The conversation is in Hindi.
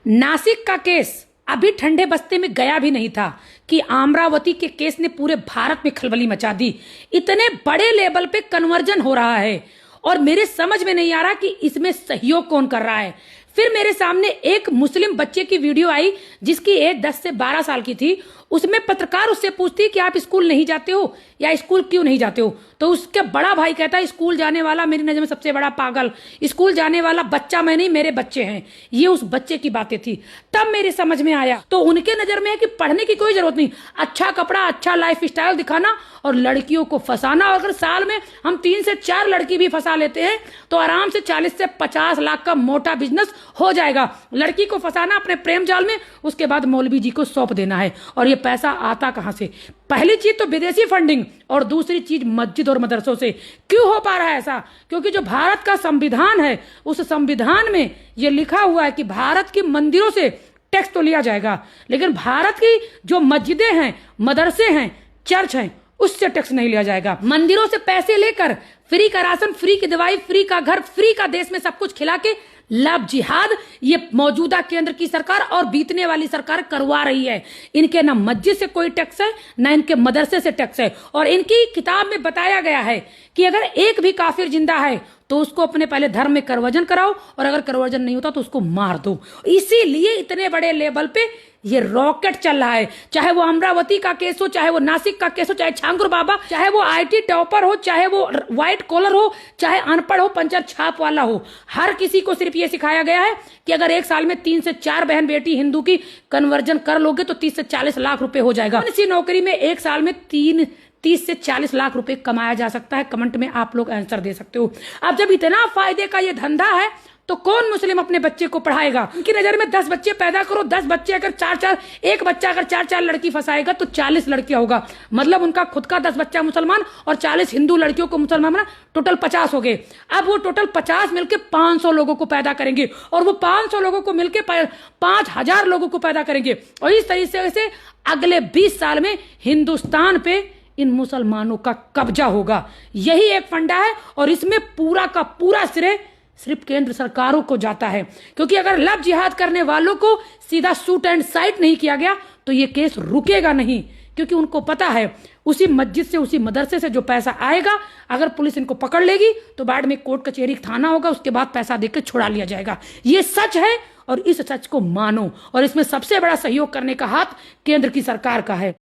नासिक का केस अभी ठंडे बस्ते में गया भी नहीं था कि अमरावती के केस ने पूरे भारत में खलबली मचा दी। इतने बड़े लेवल पे कन्वर्जन हो रहा है और मेरे समझ में नहीं आ रहा कि इसमें सहयोग कौन कर रहा है। फिर मेरे सामने एक मुस्लिम बच्चे की वीडियो आई जिसकी एज 10 से 12 साल की थी। उसमें पत्रकार उससे पूछती कि आप स्कूल नहीं जाते हो या स्कूल क्यों नहीं जाते हो, तो उसके बड़ा भाई कहता है स्कूल जाने वाला मेरी नजर में सबसे बड़ा पागल, स्कूल जाने वाला बच्चा मैं नहीं मेरे बच्चे हैं। ये उस बच्चे की बातें थी। तब मेरे समझ में आया तो उनके नजर में है कि पढ़ने की कोई जरूरत नहीं, अच्छा कपड़ा अच्छा लाइफ स्टाइल दिखाना और लड़कियों को फंसाना। और अगर साल में हम 3 से 4 लड़की भी फंसा लेते हैं तो आराम से 40 से 50 लाख का मोटा बिजनेस हो जाएगा। लड़की को फंसाना अपने प्रेम जाल में, उसके बाद मौलवी जी को सौंप देना है। और ये पैसा आता कहां से? पहली चीज तो विदेशी फंडिंग और दूसरी चीज मस्जिद और मदरसों से। क्यों हो पा रहा है ऐसा? क्योंकि जो भारत का संविधान है उस संविधान में यह लिखा हुआ है कि भारत की मंदिरों से टैक्स तो लिया जाएगा, लेकिन भारत की जो मस्जिदें हैं, मदरसे हैं, चर्च हैं, उससे टैक्स नहीं लिया जाएगा। मंदिरों से पैसे लेकर फ्री का राशन, फ्री की दवाई, फ्री का घर, फ्री का देश में सब कुछ खिला के लव जिहाद ये मौजूदा केंद्र की सरकार और बीतने वाली सरकार करवा रही है। इनके ना मस्जिद से कोई टैक्स है ना इनके मदरसे से टैक्स है। और इनकी किताब में बताया गया है कि अगर एक भी काफिर जिंदा है तो उसको अपने पहले धर्म में करवर्जन कराओ और अगर करवर्जन नहीं होता तो उसको मार दो। इसीलिए इतने बड़े लेवल पे ये रॉकेट चल रहा है। चाहे वो अमरावती का केस हो, चाहे वो नासिक का केस हो, चाहे छांगुर बाबा, चाहे वो आईटी टॉपर हो, चाहे वो व्हाइट कॉलर हो, चाहे अनपढ़ हो, पंचर छाप वाला हो, हर किसी को सिर्फ ये सिखाया गया है कि अगर एक साल में 3 से 4 बहन बेटी हिंदू की कन्वर्जन कर लोगे तो 30 से 40 लाख रुपए हो जाएगा। इसी नौकरी में एक साल में 30 से 40 लाख रुपए कमाया जा सकता है। कमेंट में आप लोग आंसर दे सकते हो। अब जब इतना फायदे का ये धंधा है तो कौन मुस्लिम अपने बच्चे को पढ़ाएगा? उनकी नजर में 10 बच्चे पैदा करो, 10 बच्चे अगर 4-4, एक बच्चा अगर 4-4 लड़की फंसाएगा तो 40 लड़कियां होगा। मतलब उनका खुद का 10 बच्चा मुसलमान और 40 हिंदू लड़कियों को मुसलमान बना, टोटल 50 हो गए। अब वो टोटल 50 मिलकर 500 लोगों को पैदा करेंगे और वो 500 लोगों को मिलकर 5000 लोगों को पैदा करेंगे। और इस तरीके से अगले 20 साल में हिंदुस्तान पे इन मुसलमानों का कब्जा होगा। यही एक फंडा है और इसमें पूरा का पूरा श्रेय सिर्फ केंद्र सरकारों को जाता है। क्योंकि अगर लव जिहाद करने वालों को सीधा शूट एंड साइट नहीं किया गया तो ये केस रुकेगा नहीं। क्योंकि उनको पता है उसी मस्जिद से, उसी मदरसे से जो पैसा आएगा, अगर पुलिस इनको पकड़ लेगी तो बाद में कोर्ट कचहरी थाना होगा, उसके बाद पैसा देकर छुड़ा लिया जाएगा। ये सच है और इस सच को मानो। और इसमें सबसे बड़ा सहयोग करने का हाथ केंद्र की सरकार का है।